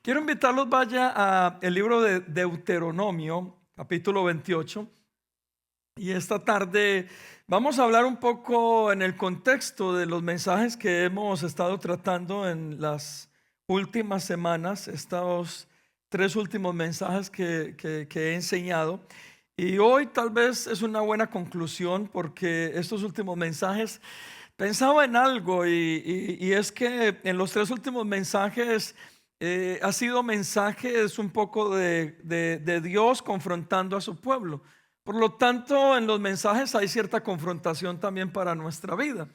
Quiero invitarlos, vaya a el libro de Deuteronomio, capítulo 28. Y esta tarde vamos a hablar un poco en el contexto de los mensajes que hemos estado tratando en las últimas semanas, estos 3 últimos mensajes que he enseñado. Y hoy tal vez es una buena conclusión porque estos últimos mensajes pensaba en algo y es que en los 3 últimos mensajes ha sido mensajes un poco de Dios confrontando a su pueblo. Por lo tanto, en los mensajes hay cierta confrontación también para nuestra vida.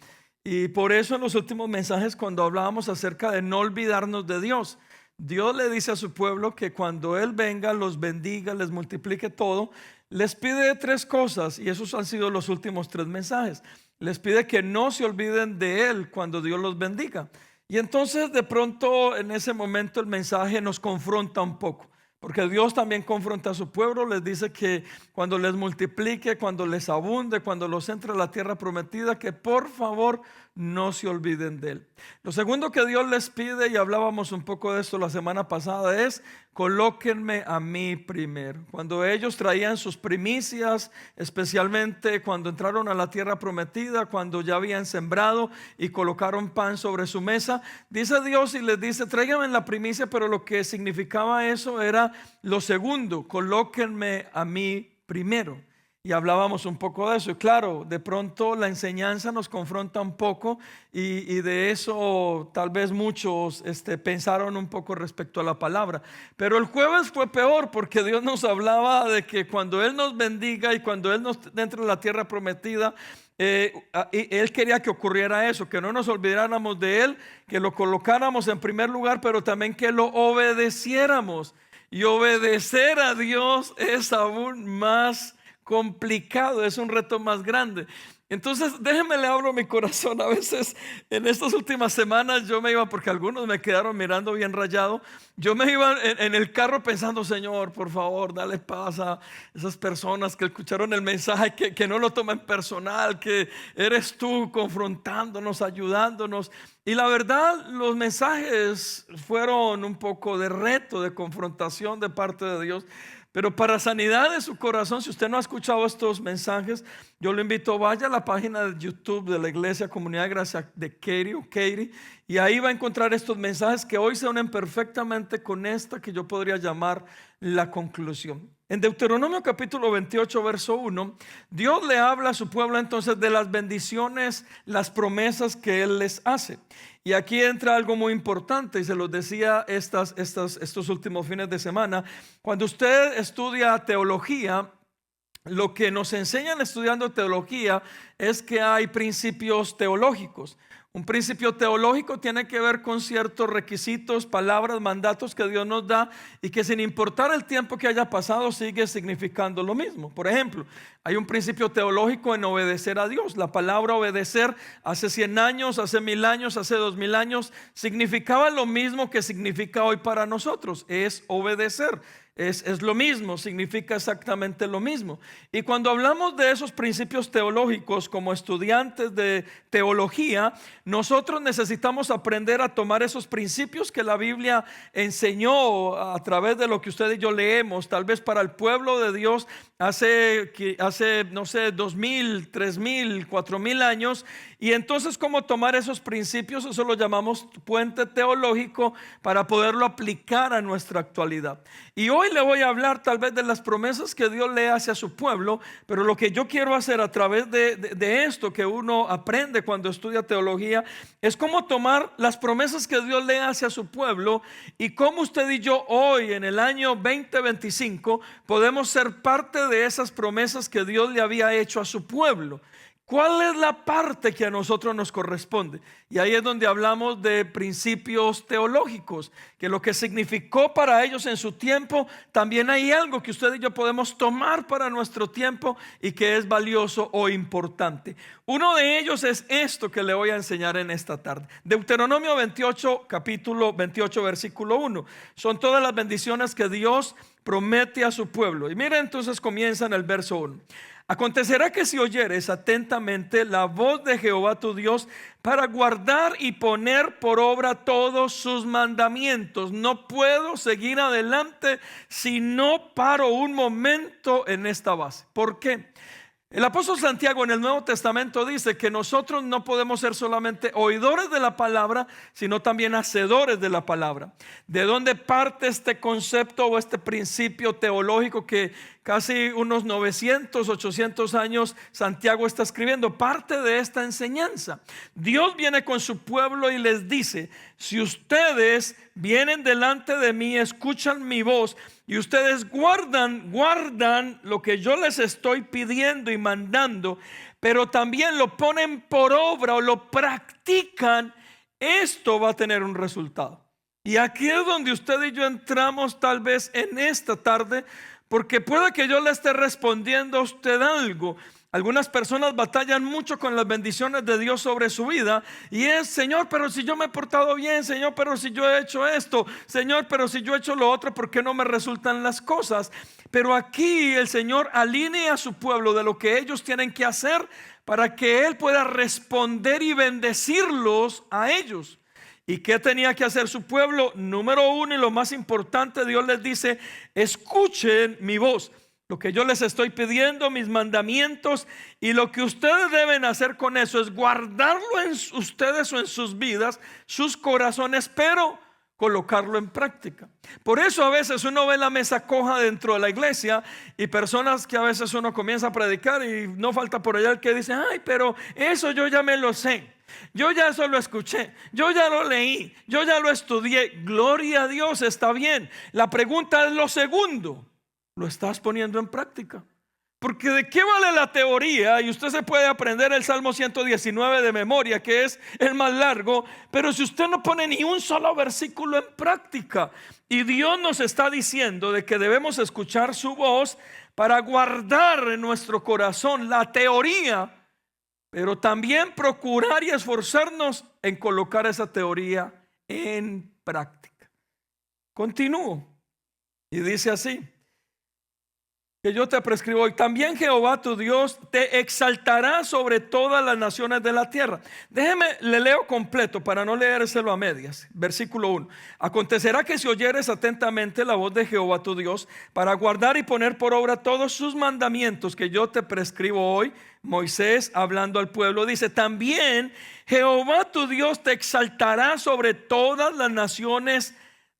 Y por eso en los últimos mensajes, cuando hablábamos acerca de no olvidarnos de Dios, Dios le dice a su pueblo que cuando Él venga, los bendiga, les multiplique todo, les pide 3 cosas, y esos han sido los últimos 3 mensajes. Les pide que no se olviden de Él cuando Dios los bendiga. Y entonces de pronto en ese momento el mensaje nos confronta un poco. Porque Dios también confronta a su pueblo, les dice que cuando les multiplique, cuando les abunde, cuando los entre a la tierra prometida, que por favor no se olviden de Él. Lo segundo que Dios les pide, y hablábamos un poco de esto la semana pasada, es colóquenme a mí primero. Cuando ellos traían sus primicias, especialmente cuando entraron a la tierra prometida, cuando ya habían sembrado y colocaron pan sobre su mesa, dice Dios y les dice, tráiganme la primicia, pero lo que significaba eso era lo segundo, colóquenme a mí primero. Y hablábamos un poco de eso. Y claro, de pronto la enseñanza nos confronta un poco y de eso tal vez muchos pensaron un poco respecto a la palabra. Pero el jueves fue peor porque Dios nos hablaba de que cuando Él nos bendiga y cuando Él nos entre a la tierra prometida, Él quería que ocurriera eso, que no nos olvidáramos de Él, que lo colocáramos en primer lugar, pero también que lo obedeciéramos. Y obedecer a Dios es aún más complicado, es un reto más grande. Entonces déjenme le abro mi corazón. A veces en estas últimas semanas yo me iba, porque algunos me quedaron mirando bien rayado, yo me iba en el carro pensando, Señor, por favor, dale paz a esas personas que escucharon el mensaje, que no lo tomen personal, que eres tú confrontándonos, ayudándonos. Y la verdad, los mensajes fueron un poco de reto, de confrontación de parte de Dios. Pero para sanidad de su corazón, si usted no ha escuchado estos mensajes, yo lo invito, vaya a la página de YouTube de la Iglesia Comunidad de Gracia de Katie, y ahí va a encontrar estos mensajes que hoy se unen perfectamente con esta que yo podría llamar la conclusión. En Deuteronomio capítulo 28, verso 1, Dios le habla a su pueblo entonces de las bendiciones, las promesas que Él les hace. Y aquí entra algo muy importante, y se los decía estos últimos fines de semana. Cuando usted estudia teología, lo que nos enseñan estudiando teología es que hay principios teológicos. Un principio teológico tiene que ver con ciertos requisitos, palabras, mandatos que Dios nos da y que sin importar el tiempo que haya pasado sigue significando lo mismo. Por ejemplo, hay un principio teológico en obedecer a Dios. La palabra obedecer hace 100 años, hace 1000 años, hace 2000 años significaba lo mismo que significa hoy para nosotros, es obedecer. Es lo mismo, significa exactamente lo mismo. Y cuando hablamos de esos principios teológicos como estudiantes de teología, nosotros necesitamos aprender a tomar esos principios que la Biblia enseñó a través de lo que usted y yo leemos, tal vez para el pueblo de Dios hace no sé, 2000, 3000, 4000 años. Y entonces, ¿cómo tomar esos principios? Eso lo llamamos puente teológico para poderlo aplicar a nuestra actualidad. Y hoy le voy a hablar tal vez de las promesas que Dios le hace a su pueblo, pero lo que yo quiero hacer a través de esto que uno aprende cuando estudia teología es cómo tomar las promesas que Dios le hace a su pueblo y cómo usted y yo hoy en el año 2025 podemos ser parte de esas promesas que Dios le había hecho a su pueblo. ¿Cuál es la parte que a nosotros nos corresponde? Y ahí es donde hablamos de principios teológicos, que lo que significó para ellos en su tiempo, también hay algo que usted y yo podemos tomar para nuestro tiempo y que es valioso o importante. Uno de ellos es esto que le voy a enseñar en esta tarde. Deuteronomio 28, capítulo 28, versículo 1. Son todas las bendiciones que Dios promete a su pueblo. Y mira, entonces comienza en el verso 1. Acontecerá que si oyeres atentamente la voz de Jehová tu Dios para guardar y poner por obra todos sus mandamientos. No puedo seguir adelante si no paro un momento en esta base. ¿Por qué? El apóstol Santiago en el Nuevo Testamento dice que nosotros no podemos ser solamente oidores de la palabra, sino también hacedores de la palabra. ¿De dónde parte este concepto o este principio teológico que casi unos 900, 800 años Santiago está escribiendo? Parte de esta enseñanza. Dios viene con su pueblo y les dice: si ustedes vienen delante de mí, escuchan mi voz y ustedes guardan lo que yo les estoy pidiendo y mandando, pero también lo ponen por obra o lo practican, esto va a tener un resultado. Y aquí es donde usted y yo entramos tal vez en esta tarde, porque puede que yo le esté respondiendo a usted algo. Algunas personas batallan mucho con las bendiciones de Dios sobre su vida y es: Señor, pero si yo me he portado bien, Señor, pero si yo he hecho esto, Señor, pero si yo he hecho lo otro, ¿por qué no me resultan las cosas? Pero aquí el Señor alinea a su pueblo de lo que ellos tienen que hacer para que Él pueda responder y bendecirlos a ellos. ¿Y qué tenía que hacer su pueblo? Número uno, y lo más importante, Dios les dice: escuchen mi voz. Lo que yo les estoy pidiendo, mis mandamientos, y lo que ustedes deben hacer con eso es guardarlo en ustedes o en sus vidas, sus corazones, pero colocarlo en práctica. Por eso a veces uno ve la mesa coja dentro de la iglesia y personas que a veces uno comienza a predicar y no falta por allá el que dice: ay, pero eso yo ya me lo sé, yo ya eso lo escuché, yo ya lo leí, yo ya lo estudié. Gloria a Dios, está bien. La pregunta es lo segundo: ¿lo estás poniendo en práctica? Porque ¿de qué vale la teoría? Y usted se puede aprender el Salmo 119 de memoria, que es el más largo, pero si usted no pone ni un solo versículo en práctica. Y Dios nos está diciendo de que debemos escuchar su voz para guardar en nuestro corazón la teoría, pero también procurar y esforzarnos en colocar esa teoría en práctica. Continúo y dice así: que yo te prescribo hoy. También Jehová tu Dios te exaltará sobre todas las naciones de la tierra. Déjeme, le leo completo para no leérselo a medias. Versículo 1. Acontecerá que si oyeres atentamente la voz de Jehová tu Dios para guardar y poner por obra todos sus mandamientos que yo te prescribo hoy. Moisés hablando al pueblo dice: también Jehová tu Dios te exaltará sobre todas las naciones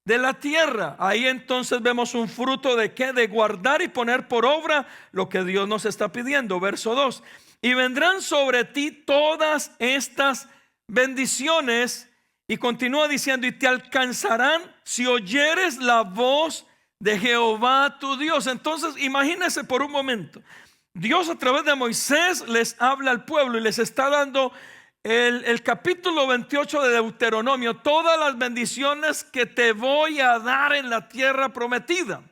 de la tierra. Ahí entonces vemos un fruto de ¿qué? De guardar y poner por obra lo que Dios nos está pidiendo. Verso 2: y vendrán sobre ti todas estas bendiciones. Y continúa diciendo: y te alcanzarán si oyeres la voz de Jehová tu Dios. Entonces imagínense por un momento, Dios a través de Moisés les habla al pueblo y les está dando el capítulo 28 de Deuteronomio, todas las bendiciones que te voy a dar en la tierra prometida.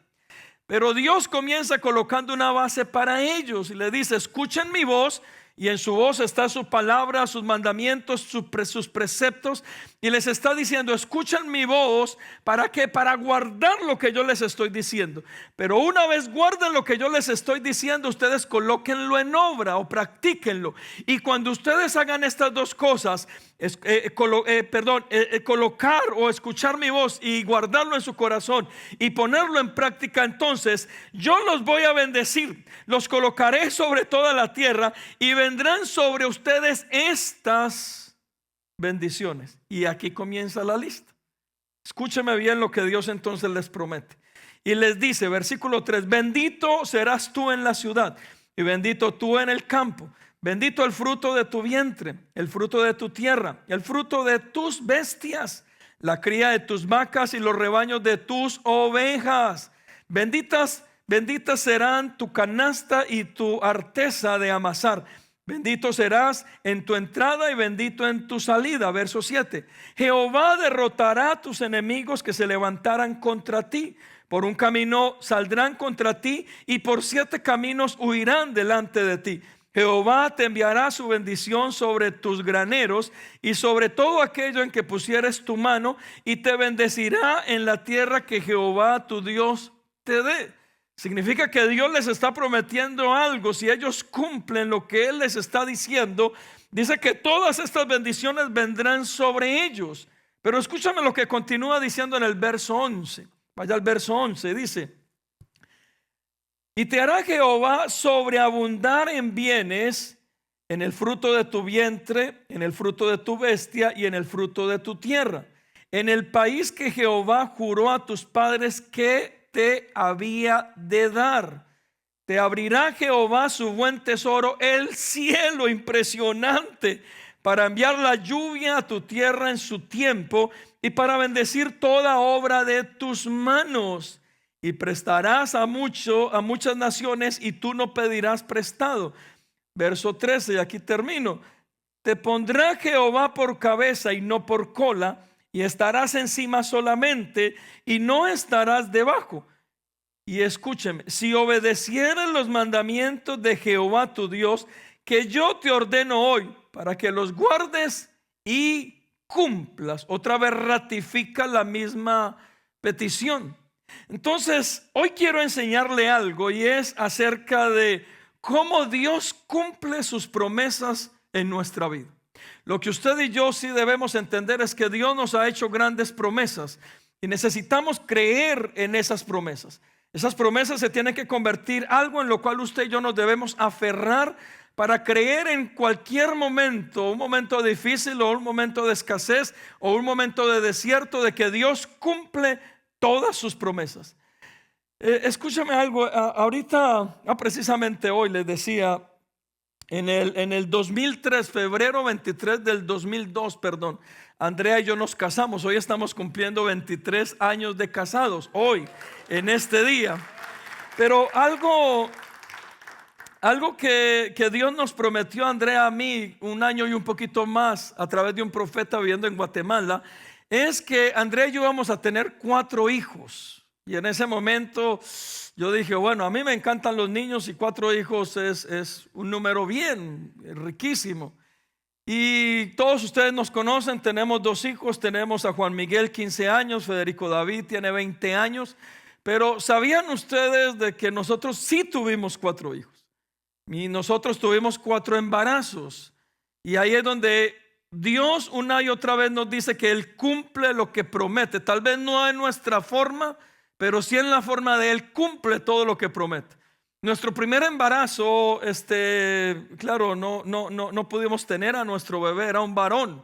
Pero Dios comienza colocando una base para ellos y le dice: escuchen mi voz. Y en su voz está su palabra, sus mandamientos, sus preceptos. Y les está diciendo: escuchen mi voz. ¿Para qué? Para guardar lo que yo les estoy diciendo. Pero una vez guarden lo que yo les estoy diciendo, ustedes colóquenlo en obra o practíquenlo. Y cuando ustedes hagan estas dos cosas, colocar o escuchar mi voz y guardarlo en su corazón y ponerlo en práctica, entonces yo los voy a bendecir, los colocaré sobre toda la tierra y vendrán sobre ustedes estas bendiciones. Y aquí comienza la lista. Escúcheme bien lo que Dios entonces les promete. Y les dice, versículo 3: bendito serás tú en la ciudad y bendito tú en el campo. Bendito el fruto de tu vientre, el fruto de tu tierra, el fruto de tus bestias, la cría de tus vacas y los rebaños de tus ovejas. Benditas serán tu canasta y tu arteza de amasar. Bendito serás en tu entrada y bendito en tu salida. Verso 7. Jehová derrotará a tus enemigos que se levantaran contra ti. Por un camino saldrán contra ti y por 7 caminos huirán delante de ti. Jehová te enviará su bendición sobre tus graneros y sobre todo aquello en que pusieres tu mano, y te bendecirá en la tierra que Jehová tu Dios te dé. Significa que Dios les está prometiendo algo. Si ellos cumplen lo que Él les está diciendo, dice que todas estas bendiciones vendrán sobre ellos. Pero escúchame lo que continúa diciendo en el verso 11. Vaya al verso 11, dice: y te hará Jehová sobreabundar en bienes, en el fruto de tu vientre, en el fruto de tu bestia y en el fruto de tu tierra, en el país que Jehová juró a tus padres que te había de dar. Te abrirá Jehová su buen tesoro, el cielo, impresionante, para enviar la lluvia a tu tierra en su tiempo y para bendecir toda obra de tus manos. Y prestarás a muchas naciones y tú no pedirás prestado. Verso 13, y aquí termino. Te pondrá Jehová por cabeza y no por cola, y estarás encima solamente y no estarás debajo. Y escúcheme, si obedecieres los mandamientos de Jehová tu Dios, que yo te ordeno hoy, para que los guardes y cumplas. Otra vez ratifica la misma petición. Entonces, hoy quiero enseñarle algo, y es acerca de cómo Dios cumple sus promesas en nuestra vida. Lo que usted y yo sí debemos entender es que Dios nos ha hecho grandes promesas y necesitamos creer en esas promesas. Esas promesas se tienen que convertir en algo en lo cual usted y yo nos debemos aferrar para creer en cualquier momento, un momento difícil o un momento de escasez o un momento de desierto, de que Dios cumple todas sus promesas. Escúchame algo, ahorita, precisamente hoy les decía, en el 2003, febrero 23 del 2002, perdón, Andrea y yo nos casamos. Hoy estamos cumpliendo 23 años de casados, hoy, en este día. Pero algo que Dios nos prometió a Andrea, a mí, un año y un poquito más, a través de un profeta viviendo en Guatemala, es que Andrea y yo íbamos a tener 4 hijos. Y en ese momento yo dije, bueno, a mí me encantan los niños y 4 hijos es un número bien riquísimo. Y todos ustedes nos conocen, tenemos 2 hijos, tenemos a Juan Miguel 15 años, Federico David tiene 20 años. Pero ¿sabían ustedes de que nosotros sí tuvimos 4 hijos? Y nosotros tuvimos 4 embarazos. Y ahí es donde Dios una y otra vez nos dice que Él cumple lo que promete. Tal vez no en nuestra forma, pero sí en la forma de Él cumple todo lo que promete. Nuestro primer embarazo, claro, no pudimos tener a nuestro bebé, era un varón.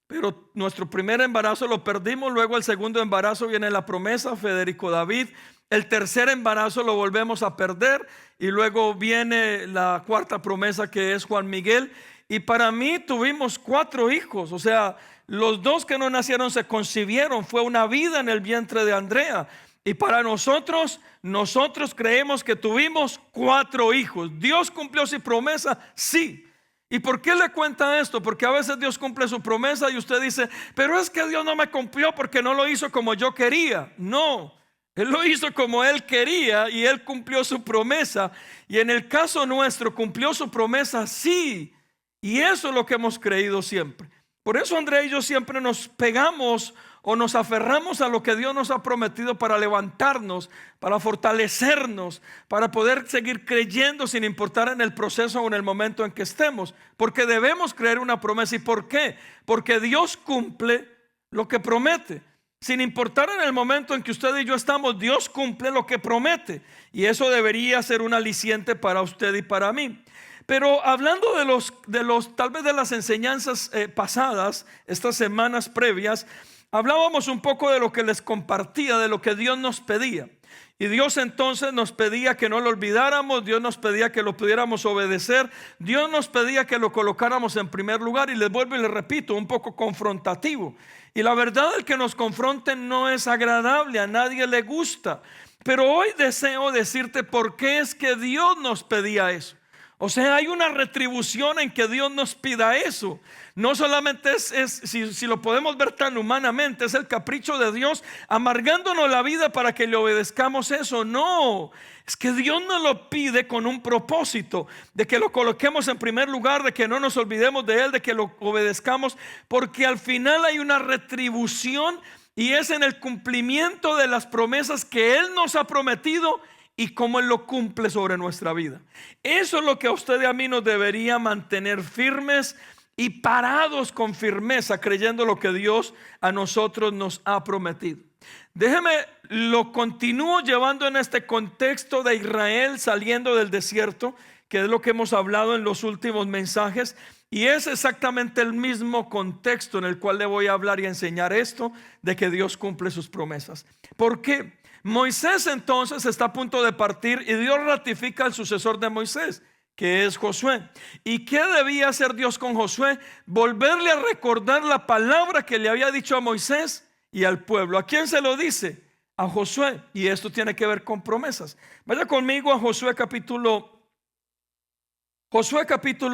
Pero nuestro primer embarazo lo perdimos. Luego el segundo embarazo viene la promesa, Federico David. El tercer embarazo lo volvemos a perder. Y luego viene la cuarta promesa, que es Juan Miguel. Y para mí tuvimos 4 hijos. O sea, los 2 que no nacieron se concibieron. Fue una vida en el vientre de Andrea. Y para nosotros creemos que tuvimos 4 hijos. ¿Dios cumplió su promesa? Sí. ¿Y por qué le cuenta esto? Porque a veces Dios cumple su promesa y usted dice, pero es que Dios no me cumplió porque no lo hizo como yo quería. No, Él lo hizo como Él quería y Él cumplió su promesa. Y en el caso nuestro cumplió su promesa, sí. Y eso es lo que hemos creído siempre. Por eso Andrea y yo siempre nos pegamos o nos aferramos a lo que Dios nos ha prometido para levantarnos, para fortalecernos, para poder seguir creyendo sin importar en el proceso o en el momento en que estemos. Porque debemos creer una promesa. ¿Y por qué? Porque Dios cumple lo que promete. Sin importar en el momento en que usted y yo estamos, Dios cumple lo que promete. Y eso debería ser un aliciente para usted y para mí. Pero hablando de los tal vez de las enseñanzas pasadas, estas semanas previas, hablábamos un poco de lo que les compartía, de lo que Dios nos pedía. Y Dios entonces nos pedía que no lo olvidáramos, Dios nos pedía que lo pudiéramos obedecer, Dios nos pedía que lo colocáramos en primer lugar. Y les vuelvo y les repito, un poco confrontativo. Y la verdad, el que nos confronten no es agradable, a nadie le gusta. Pero hoy deseo decirte por qué es que Dios nos pedía eso. O sea, hay una retribución en que Dios nos pida eso. No solamente si lo podemos ver tan humanamente, es el capricho de Dios amargándonos la vida para que le obedezcamos eso. No, es que Dios nos lo pide con un propósito, de que lo coloquemos en primer lugar, de que no nos olvidemos de Él, de que lo obedezcamos, porque al final hay una retribución y es en el cumplimiento de las promesas que Él nos ha prometido y cómo Él lo cumple sobre nuestra vida. Eso es lo que a usted y a mí nos debería mantener firmes y parados con firmeza, creyendo lo que Dios a nosotros nos ha prometido. Déjeme, lo continúo llevando en este contexto de Israel saliendo del desierto, que es lo que hemos hablado en los últimos mensajes, y es exactamente el mismo contexto en el cual le voy a hablar y enseñar esto de que Dios cumple sus promesas. ¿Por qué? Moisés entonces está a punto de partir y Dios ratifica al sucesor de Moisés, que es Josué. ¿Y qué debía hacer Dios con Josué? Volverle a recordar la palabra que le había dicho a Moisés y al pueblo. ¿A quién se lo dice? A Josué. Y esto tiene que ver con promesas. Vaya conmigo a Josué capítulo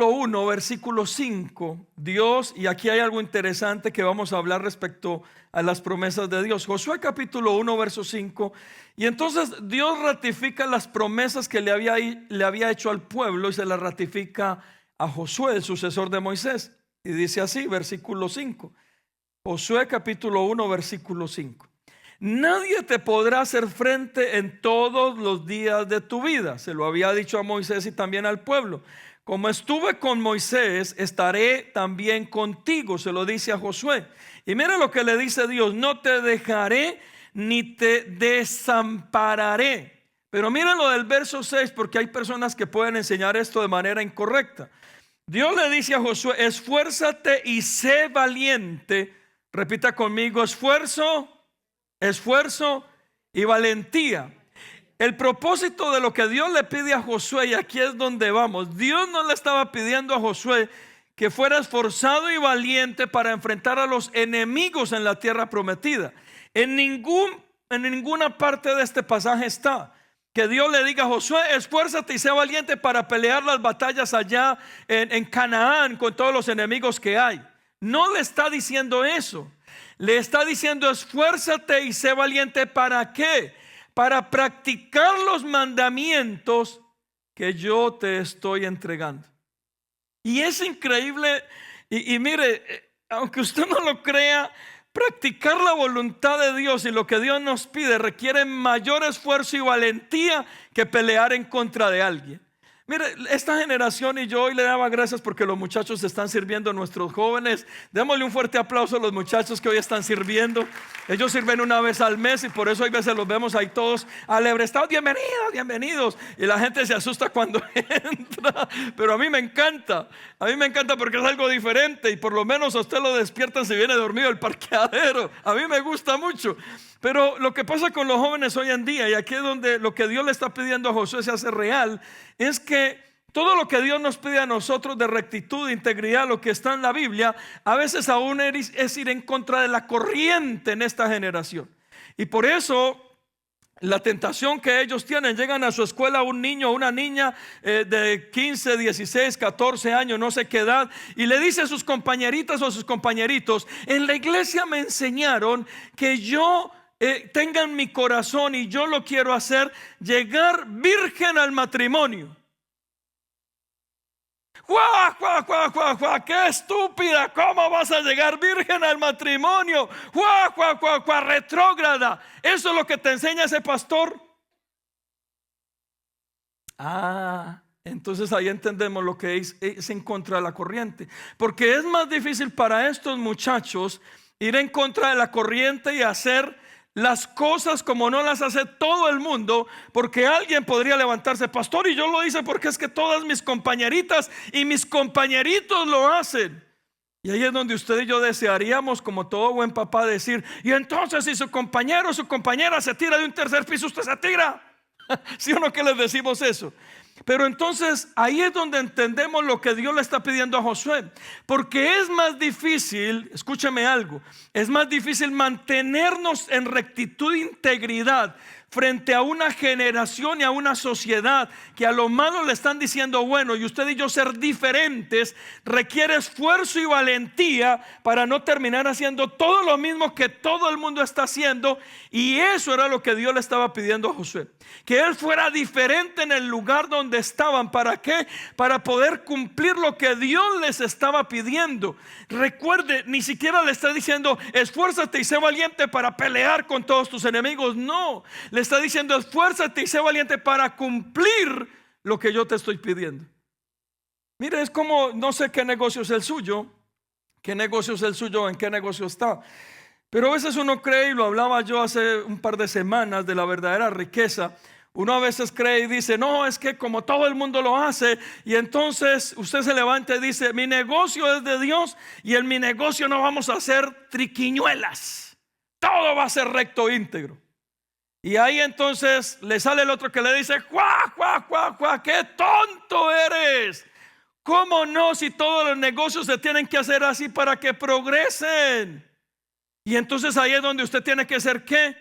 1, versículo 5. Dios, y aquí hay algo interesante que vamos a hablar respecto a las promesas de Dios. Josué capítulo 1, verso 5. Y entonces Dios ratifica las promesas que le había hecho al pueblo y se las ratifica a Josué, el sucesor de Moisés. Y dice así, versículo 5. Josué capítulo 1, versículo 5. Nadie te podrá hacer frente en todos los días de tu vida. Se lo había dicho a Moisés y también al pueblo. Como estuve con Moisés, estaré también contigo, se lo dice a Josué. Y mira lo que le dice Dios: no te dejaré ni te desampararé. Pero mira lo del verso 6, porque hay personas que pueden enseñar esto de manera incorrecta. Dios le dice a Josué: esfuérzate y sé valiente. Repita conmigo: esfuerzo y valentía. El propósito de lo que Dios le pide a Josué, y aquí es donde vamos, Dios no le estaba pidiendo a Josué que fuera esforzado y valiente para enfrentar a los enemigos en la tierra prometida. En ninguna parte de este pasaje está que Dios le diga a Josué: esfuérzate y sé valiente para pelear las batallas allá en Canaán con todos los enemigos que hay. No le está diciendo eso. Le está diciendo: esfuérzate y sé valiente. ¿Para qué? Para practicar los mandamientos que yo te estoy entregando. Y es increíble. Y mire, aunque usted no lo crea, practicar la voluntad de Dios y lo que Dios nos pide requiere mayor esfuerzo y valentía que pelear en contra de alguien. Mire, esta generación, y yo hoy le daba gracias porque los muchachos están sirviendo, nuestros jóvenes. Démosle un fuerte aplauso a los muchachos que hoy están sirviendo. Ellos sirven una vez al mes y por eso hay veces los vemos ahí todos alebrestados: bienvenidos, bienvenidos. Y la gente se asusta cuando entra. Pero a mí me encanta porque es algo diferente. Y por lo menos a usted lo despiertan si viene dormido el parqueadero. A mí me gusta mucho. Pero lo que pasa con los jóvenes hoy en día, y aquí es donde lo que Dios le está pidiendo a Josué se hace real, es que todo lo que Dios nos pide a nosotros de rectitud, de integridad, lo que está en la Biblia, a veces aún es ir en contra de la corriente en esta generación. Y por eso la tentación que ellos tienen: llegan a su escuela un niño o una niña de 15, 16, 14 años, no sé qué edad, y le dice a sus compañeritas o a sus compañeritos: en la iglesia me enseñaron que yo tenga en mi corazón, y yo lo quiero hacer, llegar virgen al matrimonio. ¡Guau, guau, guau, guau, guau! ¡Qué estúpida! ¿Cómo vas a llegar virgen al matrimonio? ¡Guau, guau, guau, guau! ¡Retrógrada! ¿Eso es lo que te enseña ese pastor? Entonces ahí entendemos lo que es en contra de la corriente. Porque es más difícil para estos muchachos ir en contra de la corriente y hacer las cosas como no las hace todo el mundo, porque alguien podría levantarse: pastor, y yo lo hice porque es que todas mis compañeritas y mis compañeritos lo hacen. Y ahí es donde usted y yo desearíamos, como todo buen papá, decir: y entonces si su compañero o su compañera se tira de un tercer piso, usted se tira. ¿Sí o no que les decimos eso? Pero entonces ahí es donde entendemos lo que Dios le está pidiendo a Josué. Porque es más difícil, escúcheme algo, es más difícil mantenernos en rectitud e integridad frente a una generación y a una sociedad que a lo malo le están diciendo bueno, y usted y yo ser diferentes requiere esfuerzo y valentía para no terminar haciendo todo lo mismo que todo el mundo está haciendo. Y eso era lo que Dios le estaba pidiendo a Josué: que él fuera diferente en el lugar donde donde estaban. ¿Para qué? Para poder cumplir lo que Dios les estaba pidiendo. Recuerde, ni siquiera le está diciendo esfuérzate y sé valiente para pelear con todos tus enemigos. No, le está diciendo esfuérzate y sé valiente para cumplir lo que yo te estoy pidiendo. Mire, es como, no sé qué negocio es el suyo, qué negocio es el suyo, en qué negocio está. Pero a veces uno cree, y lo hablaba yo hace un par de semanas, de la verdadera riqueza. Uno a veces cree y dice, no, es que como todo el mundo lo hace, y entonces usted se levanta y dice, mi negocio es de Dios, y en mi negocio no vamos a hacer triquiñuelas, todo va a ser recto, íntegro. Y ahí entonces le sale el otro que le dice, ¡cuá, cuá, cuá, cuá! ¡Qué tonto eres! ¿Cómo no, si todos los negocios se tienen que hacer así para que progresen? Y entonces ahí es donde usted tiene que ser ¿qué?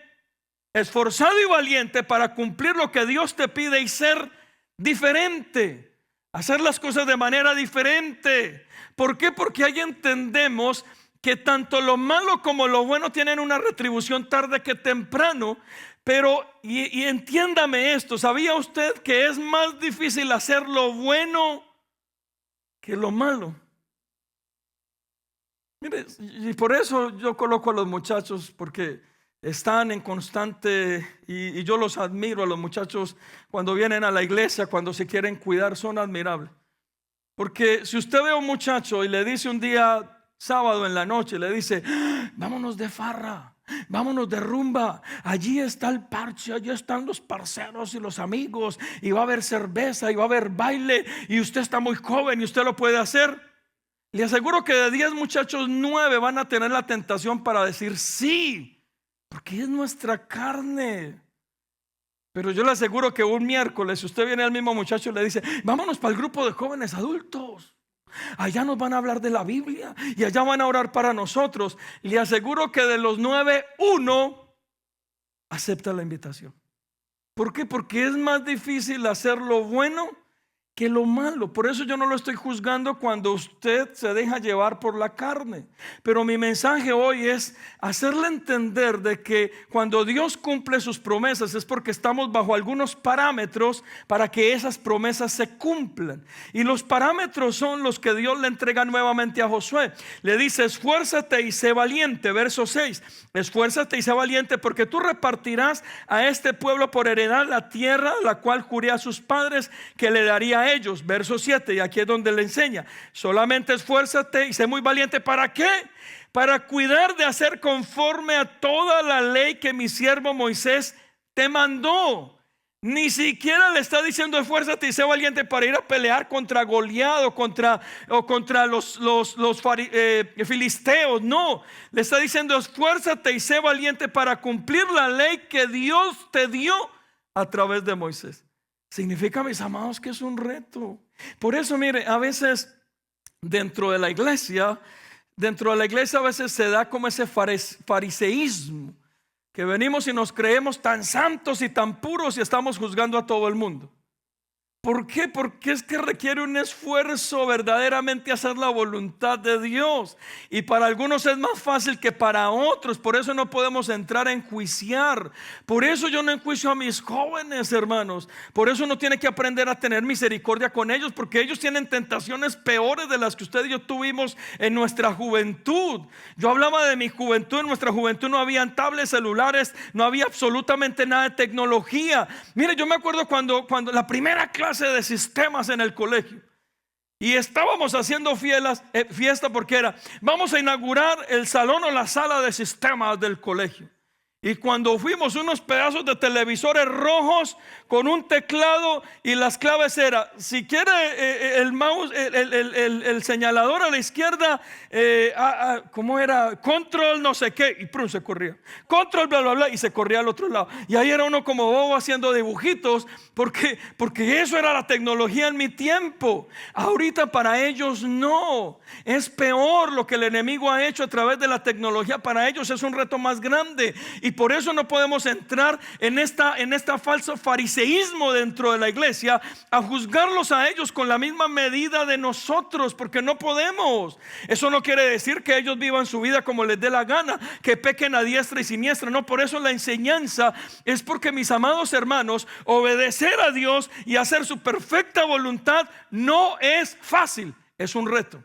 Esforzado y valiente para cumplir lo que Dios te pide y ser diferente, hacer las cosas de manera diferente. ¿Por qué? Porque ahí entendemos que tanto lo malo como lo bueno tienen una retribución tarde que temprano. Pero, y entiéndame esto, ¿sabía usted que es más difícil hacer lo bueno que lo malo? Mire, y por eso yo coloco a los muchachos, porque están en constante, y yo los admiro a los muchachos cuando vienen a la iglesia, cuando se quieren cuidar, son admirables. Porque si usted ve a un muchacho y le dice un día sábado en la noche, le dice, vámonos de farra, vámonos de rumba, allí está el parche, allí están los parceros y los amigos, y va a haber cerveza y va a haber baile, y usted está muy joven y usted lo puede hacer, le aseguro que de 10 muchachos 9 van a tener la tentación para decir sí, porque es nuestra carne. Pero yo le aseguro que un miércoles, si usted viene al mismo muchacho y le dice, vámonos para el grupo de jóvenes adultos, allá nos van a hablar de la Biblia y allá van a orar para nosotros, le aseguro que de los 9, 1 acepta la invitación. ¿Por qué? Porque es más difícil hacer lo bueno que lo malo. Por eso yo no lo estoy juzgando cuando usted se deja llevar por la carne. Pero mi mensaje hoy es hacerle entender de que cuando Dios cumple sus promesas es porque estamos bajo algunos parámetros para que esas promesas se cumplan. Y los parámetros son los que Dios le entrega nuevamente a Josué. Le dice, esfuérzate y sé valiente. Verso 6, esfuérzate y sé valiente porque tú repartirás a este pueblo por heredad la tierra la cual juré a sus padres que le daría a ellos. Verso 7, y aquí es donde le enseña, solamente esfuérzate y sé muy valiente. ¿Para qué? Para cuidar de hacer conforme a toda la ley que mi siervo Moisés te mandó. Ni siquiera le está diciendo esfuérzate y sé valiente para ir a pelear contra Goliat o contra los filisteos. No, le está diciendo esfuérzate y sé valiente para cumplir la ley que Dios te dio a través de Moisés. Significa, mis amados, que es un reto. Por eso, mire, a veces dentro de la iglesia a veces se da como ese fariseísmo, que venimos y nos creemos tan santos y tan puros y estamos juzgando a todo el mundo. ¿Por qué? Porque es que requiere un esfuerzo verdaderamente hacer la voluntad de Dios. Y para algunos es más fácil que para otros. Por eso no podemos entrar a enjuiciar. Por eso yo no enjuicio a mis jóvenes, hermanos. Por eso uno tiene que aprender a tener misericordia con ellos, porque ellos tienen tentaciones peores de las que usted y yo tuvimos en nuestra juventud. Yo hablaba de mi juventud. En nuestra juventud no habían tablets, celulares, no había absolutamente nada de tecnología. Mire, yo me acuerdo cuando la primera clase de sistemas en el colegio, y estábamos haciendo fiesta porque vamos a inaugurar el salón o la sala de sistemas del colegio. Y cuando fuimos, unos pedazos de televisores rojos con un teclado, y las claves era, si quiere el mouse, el señalador a la izquierda, ¿cómo era? Control no sé qué, y prum, se corría. Control bla bla bla, y se corría al otro lado. Y ahí era uno como bobo haciendo dibujitos, porque eso era la tecnología en mi tiempo. Ahorita para ellos no. Es peor lo que el enemigo ha hecho a través de la tecnología. Para ellos es un reto más grande. Y por eso no podemos entrar en esta falso fariseísmo dentro de la iglesia, a juzgarlos a ellos con la misma medida de nosotros, porque no podemos. Eso no quiere decir que ellos vivan su vida como les dé la gana, que pequen a diestra y siniestra. No, por eso la enseñanza es porque, mis amados hermanos, obedecer a Dios y hacer su perfecta voluntad no es fácil, es un reto.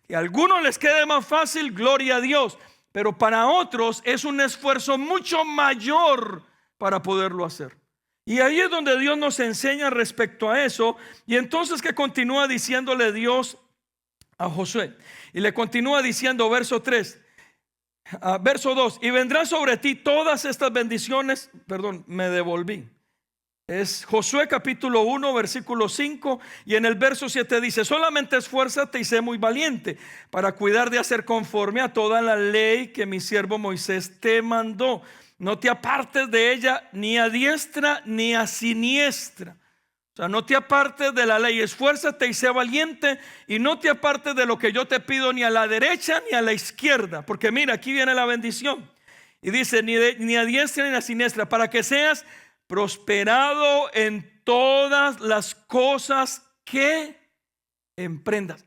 Que a algunos les quede más fácil, gloria a Dios, pero para otros es un esfuerzo mucho mayor para poderlo hacer. Y ahí es donde Dios nos enseña respecto a eso. Y entonces, que continúa diciéndole Dios a Josué, y le continúa diciendo, verso 3, verso 2, y vendrán sobre ti todas estas bendiciones. Perdón, me devolví. Es Josué capítulo 1 versículo 5, y en el verso 7 dice: solamente esfuérzate y sé muy valiente para cuidar de hacer conforme a toda la ley que mi siervo Moisés te mandó. No te apartes de ella ni a diestra ni a siniestra. O sea, no te apartes de la ley, esfuérzate y sé valiente, y no te apartes de lo que yo te pido ni a la derecha ni a la izquierda. Porque mira, aquí viene la bendición. Y dice, ni a diestra ni a siniestra, para que seas prosperado en todas las cosas que emprendas.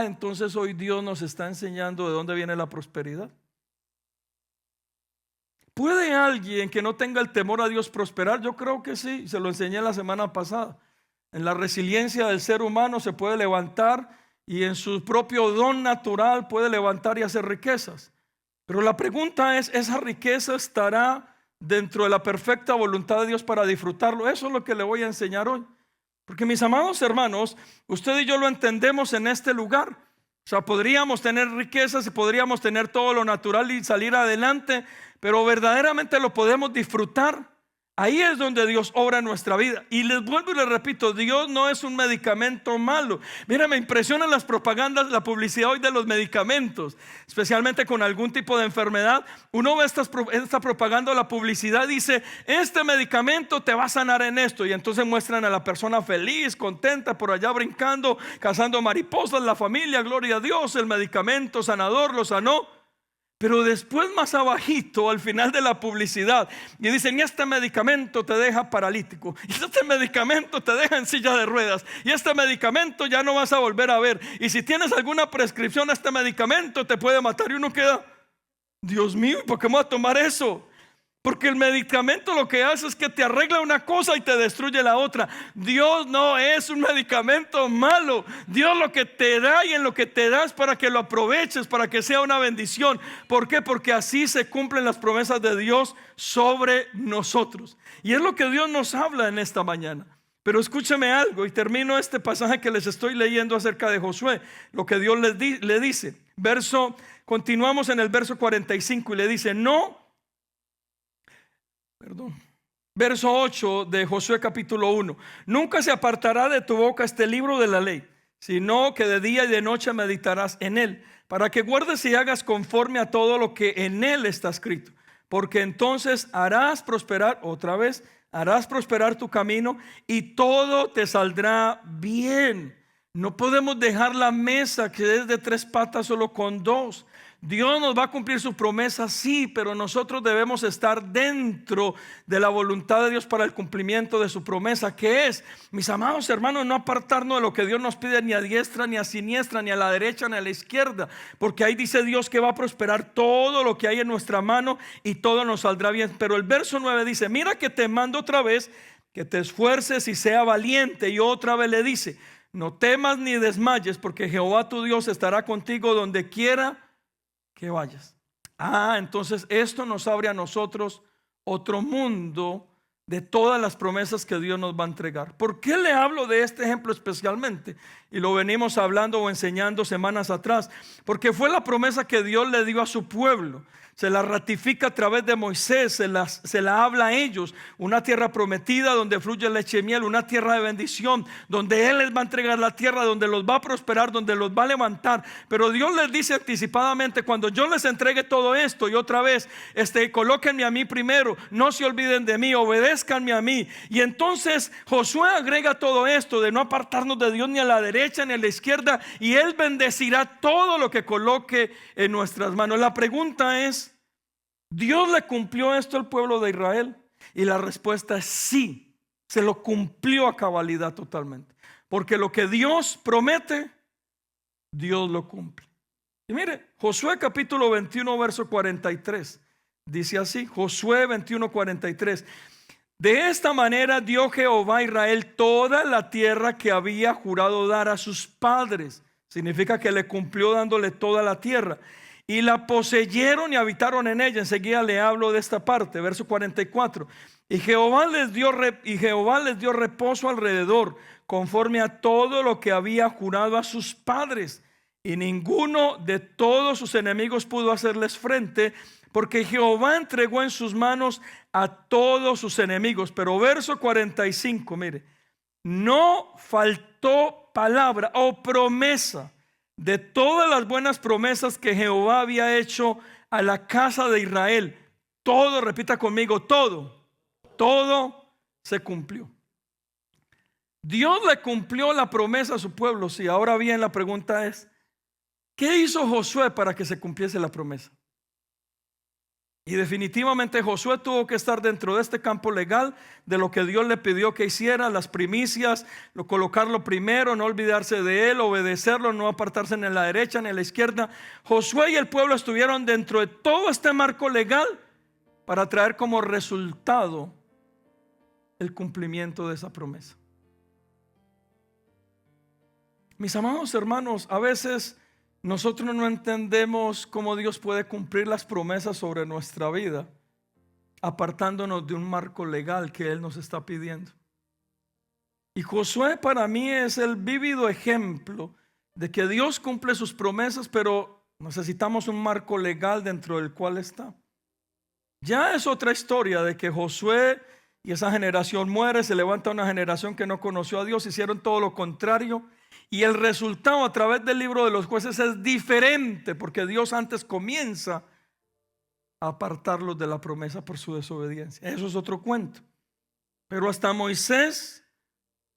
Entonces hoy Dios nos está enseñando de dónde viene la prosperidad. ¿Puede alguien que no tenga el temor a Dios prosperar? Yo creo que sí, se lo enseñé la semana pasada. En la resiliencia del ser humano se puede levantar, y en su propio don natural puede levantar y hacer riquezas. Pero la pregunta es, ¿esa riqueza estará dentro de la perfecta voluntad de Dios para disfrutarlo? Eso es lo que le voy a enseñar hoy. Porque, mis amados hermanos, usted y yo lo entendemos en este lugar. O sea, podríamos tener riquezas y podríamos tener todo lo natural y salir adelante, pero verdaderamente lo podemos disfrutar. Ahí es donde Dios obra en nuestra vida. Y les vuelvo y les repito, Dios no es un medicamento malo. Mira, me impresionan las propagandas, la publicidad hoy de los medicamentos, especialmente con algún tipo de enfermedad. Uno ve esta propaganda, la publicidad dice: este medicamento te va a sanar en esto. Y entonces muestran a la persona feliz, contenta, por allá brincando, cazando mariposas, la familia, gloria a Dios, el medicamento sanador lo sanó. Pero después, más abajito, al final de la publicidad, y dicen: y este medicamento te deja paralítico, y este medicamento te deja en silla de ruedas, y este medicamento ya no vas a volver a ver, y si tienes alguna prescripción, este medicamento te puede matar. Y uno queda: Dios mío, ¿por qué me voy a tomar eso? Porque el medicamento lo que hace es que te arregla una cosa y te destruye la otra. Dios no es un medicamento malo. Dios lo que te da, y en lo que te da, es para que lo aproveches, para que sea una bendición. ¿Por qué? Porque así se cumplen las promesas de Dios sobre nosotros. Y es lo que Dios nos habla en esta mañana. Pero escúcheme algo, y termino este pasaje que les estoy leyendo acerca de Josué. Lo que Dios le dice. Continuamos en el verso 45, y le dice: verso 8 de Josué capítulo 1: nunca se apartará de tu boca este libro de la ley, sino que de día y de noche meditarás en él, para que guardes y hagas conforme a todo lo que en él está escrito, porque entonces harás prosperar tu camino, y todo te saldrá bien. No podemos dejar la mesa que es de 3 patas solo con 2. Dios nos va a cumplir su promesa, sí, pero nosotros debemos estar dentro de la voluntad de Dios para el cumplimiento de su promesa, que es, mis amados hermanos, no apartarnos de lo que Dios nos pide, ni a diestra ni a siniestra, ni a la derecha ni a la izquierda, porque ahí dice Dios que va a prosperar todo lo que hay en nuestra mano, y todo nos saldrá bien. Pero el verso 9 dice: mira que te mando otra vez que te esfuerces y sea valiente. Y otra vez le dice: no temas ni desmayes, porque Jehová tu Dios estará contigo donde quiera que vayas. Entonces esto nos abre a nosotros otro mundo de todas las promesas que Dios nos va a entregar. ¿Por qué le hablo de este ejemplo especialmente? Y lo venimos hablando o enseñando semanas atrás, porque fue la promesa que Dios le dio a su pueblo. Se la ratifica a través de Moisés, se la habla a ellos. Una tierra prometida donde fluye leche y miel, una tierra de bendición, donde Él les va a entregar la tierra, donde los va a prosperar, donde los va a levantar. Pero Dios les dice anticipadamente: cuando yo les entregue todo esto, y otra vez, colóquenme a mí primero, no se olviden de mí, obedézcanme a mí. Y entonces Josué agrega todo esto de no apartarnos de Dios ni a la derecha ni a la izquierda, y Él bendecirá todo lo que coloque en nuestras manos. La pregunta es: ¿Dios le cumplió esto al pueblo de Israel? Y la respuesta es sí, se lo cumplió a cabalidad totalmente. Porque lo que Dios promete, Dios lo cumple. Y mire, Josué capítulo 21, verso 43, dice así, Josué 21, 43. De esta manera dio Jehová a Israel toda la tierra que había jurado dar a sus padres. Significa que le cumplió dándole toda la tierra. Y la poseyeron y habitaron en ella. Enseguida le hablo de esta parte, verso 44. Y Jehová les dio reposo alrededor, conforme a todo lo que había jurado a sus padres. Y ninguno de todos sus enemigos pudo hacerles frente, porque Jehová entregó en sus manos a todos sus enemigos. Pero verso 45, mire, no faltó palabra o promesa de todas las buenas promesas que Jehová había hecho a la casa de Israel. Todo, repita conmigo, todo se cumplió. Dios le cumplió la promesa a su pueblo. Sí, ahora bien, la pregunta es, ¿qué hizo Josué para que se cumpliese la promesa? Y definitivamente Josué tuvo que estar dentro de este campo legal de lo que Dios le pidió que hiciera, las primicias, colocarlo primero, no olvidarse de él, obedecerlo, no apartarse ni a la derecha ni a la izquierda. Josué y el pueblo estuvieron dentro de todo este marco legal para traer como resultado el cumplimiento de esa promesa. Mis amados hermanos, a veces nosotros no entendemos cómo Dios puede cumplir las promesas sobre nuestra vida, apartándonos de un marco legal que Él nos está pidiendo. Y Josué para mí es el vívido ejemplo de que Dios cumple sus promesas, pero necesitamos un marco legal dentro del cual está. Ya es otra historia de que Josué y esa generación muere, se levanta una generación que no conoció a Dios, hicieron todo lo contrario. Y el resultado a través del libro de los jueces es diferente, porque Dios antes comienza a apartarlos de la promesa por su desobediencia. Eso es otro cuento. Pero hasta Moisés,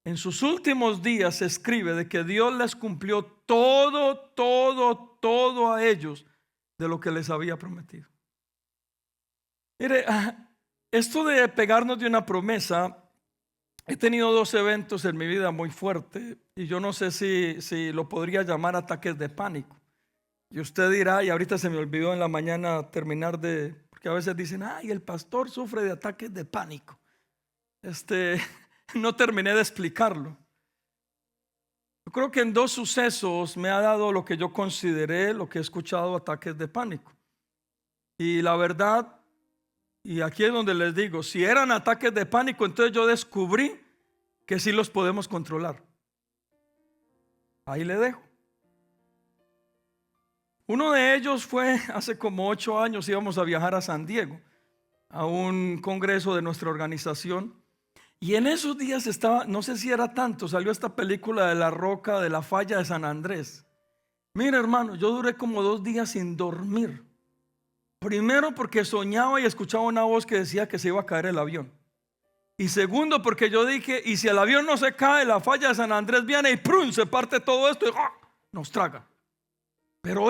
en sus últimos días, se escribe de que Dios les cumplió todo a ellos de lo que les había prometido. Mire, esto de pegarnos de una promesa, he tenido dos eventos en mi vida muy fuertes y yo no sé si lo podría llamar ataques de pánico. Y usted dirá, y ahorita se me olvidó en la mañana porque a veces dicen, ay, el pastor sufre de ataques de pánico. No terminé de explicarlo. Yo creo que en dos sucesos me ha dado lo que yo consideré, lo que he escuchado, ataques de pánico. Y la verdad, y aquí es donde les digo, si eran ataques de pánico, entonces yo descubrí que sí los podemos controlar. Ahí le dejo. Uno de ellos fue hace como 8 años, íbamos a viajar a San Diego, a un congreso de nuestra organización. Y en esos días estaba, no sé si era tanto, salió esta película de La Roca, de la falla de San Andrés. Mira, hermano, yo duré como 2 días sin dormir. Primero porque soñaba y escuchaba una voz que decía que se iba a caer el avión. Y segundo porque yo dije, y si el avión no se cae, la falla de San Andrés viene y ¡prum!, se parte todo esto y nos traga. Pero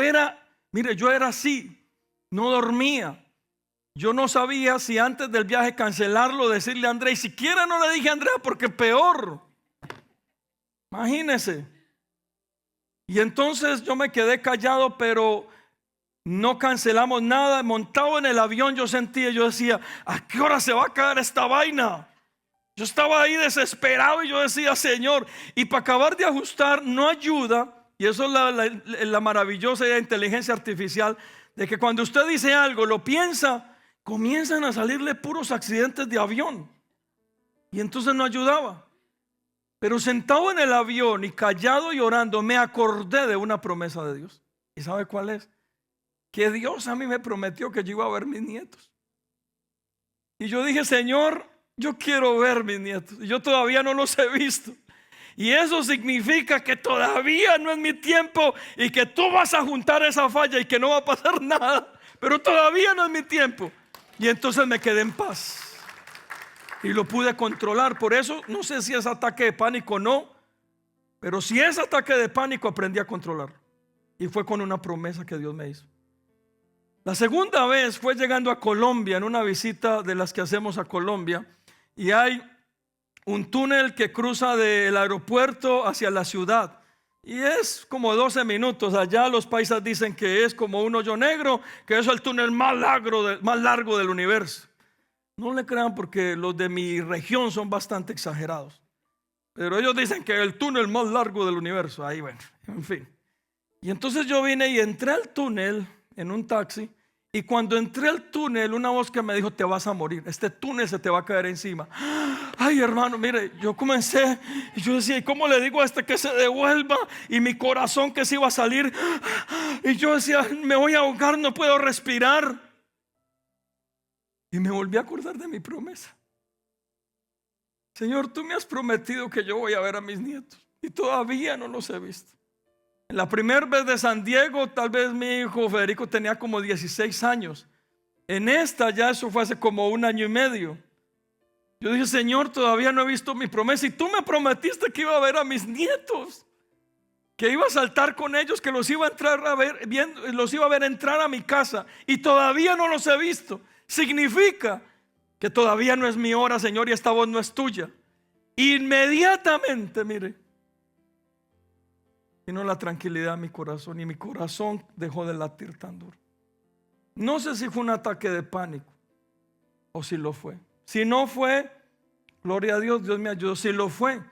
mire, yo era así, no dormía. Yo no sabía si antes del viaje cancelarlo, decirle a Andrea, y siquiera no le dije a Andrea porque peor. Imagínese. Y entonces yo me quedé callado, pero no cancelamos nada. Montado en el avión yo decía, ¿a qué hora se va a caer esta vaina? Yo estaba ahí desesperado y yo decía, Señor, y para acabar de ajustar no ayuda. Y eso es la maravillosa inteligencia artificial, de que cuando usted dice algo, lo piensa, comienzan a salirle puros accidentes de avión. Y entonces no ayudaba. Pero sentado en el avión y callado y orando, me acordé de una promesa de Dios. ¿Y sabe cuál es? Que Dios a mí me prometió que yo iba a ver mis nietos. Y yo dije, Señor, yo quiero ver mis nietos. Y yo todavía no los he visto. Y eso significa que todavía no es mi tiempo y que tú vas a juntar esa falla y que no va a pasar nada. Pero todavía no es mi tiempo. Y entonces me quedé en paz. Y lo pude controlar. Por eso no sé si es ataque de pánico o no. Pero si es ataque de pánico, aprendí a controlar. Y fue con una promesa que Dios me hizo. La segunda vez fue llegando a Colombia en una visita de las que hacemos a Colombia, y hay un túnel que cruza del aeropuerto hacia la ciudad. Y es como 12 minutos. Allá los paisas dicen que es como un hoyo negro, que es el túnel más largo del universo. No le crean, porque los de mi región son bastante exagerados. Pero ellos dicen que el túnel más largo del universo. Ahí bueno, en fin. Y entonces yo vine y entré al túnel en un taxi. Y cuando entré al túnel, una voz que me dijo: te vas a morir, este túnel se te va a caer encima. Ay, hermano, mire, yo comencé y yo decía: ¿y cómo le digo a este que se devuelva? Y mi corazón que se iba a salir. Y yo decía: me voy a ahogar, no puedo respirar. Y me volví a acordar de mi promesa. Señor, tú me has prometido que yo voy a ver a mis nietos, y todavía no los he visto. En la primera vez de San Diego, tal vez mi hijo Federico tenía como 16 años. En esta ya eso fue hace como 1 año y medio. Yo dije: Señor, todavía no he visto mi promesa, y tú me prometiste que iba a ver a mis nietos, que iba a saltar con ellos, que los iba a entrar a ver, los iba a ver entrar a mi casa, y todavía no los he visto. Significa que todavía no es mi hora, Señor, y esta voz no es tuya. Inmediatamente, mire, vino la tranquilidad a mi corazón, y mi corazón dejó de latir tan duro. No sé si fue un ataque de pánico o si lo fue. Si no fue, gloria a Dios, Dios me ayudó. Si lo fue,